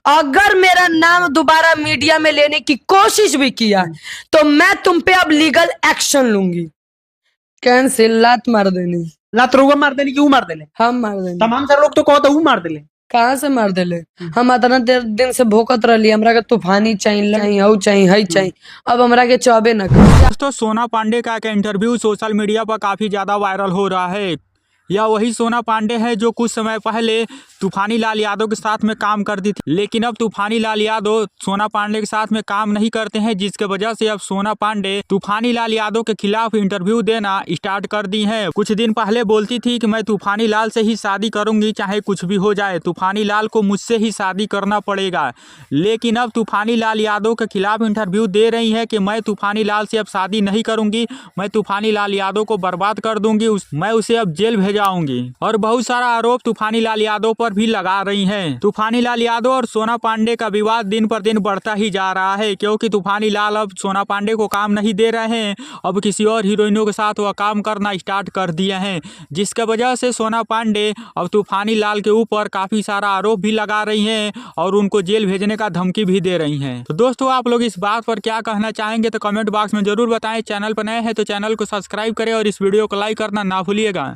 अगर मेरा नाम दोबारा मीडिया में लेने की कोशिश भी किया तो मैं तुम पे अब लीगल एक्शन लूंगी। कैंसिल, लात मार देनी। लात रउआ मार देनी कि ऊ मार देले? हम मार देनी। तमाम सारे लोग तो कहत ऊ मार देले। कहाँ से मार देले? हम इतना देर दिन से भोकत रही, हमरा के तूफानी चाहिए, हऊ चाहिए, हई चाहिए, अब हमरा के चौबे न कर। दोस्तों, सोना पांडे का एक इंटरव्यू सोशल मीडिया पर काफी ज्यादा वायरल हो रहा है। यह वही सोना पांडे है जो कुछ समय पहले तूफानी लाल यादव के साथ में काम करती थी, लेकिन अब तूफानी लाल यादव सोना पांडे के साथ में काम नहीं करते हैं, जिसके वजह से अब सोना पांडे तूफानी लाल यादव के खिलाफ इंटरव्यू देना स्टार्ट कर दी है। कुछ दिन पहले बोलती थी कि मैं तूफानी लाल से ही शादी करूंगी, चाहे कुछ भी हो जाए, तूफानी लाल को मुझसे ही शादी करना पड़ेगा। लेकिन अब तूफानी लाल यादव के खिलाफ इंटरव्यू दे रही है कि मैं तूफानी लाल से अब शादी नहीं करूंगी, मैं तूफानी लाल यादव को बर्बाद कर दूंगी, मैं उसे अब जेल भेजाऊंगी। और बहुत सारा आरोप तूफानी लाल यादव पर भी लगा रही हैं। तूफानी लाल यादव और सोना पांडे का विवाद दिन पर दिन बढ़ता ही जा रहा है, क्योंकि तूफानी लाल अब सोना पांडे को काम नहीं दे रहे हैं, अब किसी और हीरोइनों के साथ वह काम करना स्टार्ट कर दिए हैं, जिसके वजह से सोना पांडे अब तूफानी लाल के ऊपर काफी सारा आरोप भी लगा रही हैं और उनको जेल भेजने का धमकी भी दे रही हैं। तो दोस्तों, आप लोग इस बात पर क्या कहना चाहेंगे तो कमेंट बॉक्स में जरूर बताएं। चैनल पर नए हैं तो चैनल को सब्सक्राइब करें और इस वीडियो को लाइक करना ना भूलिएगा।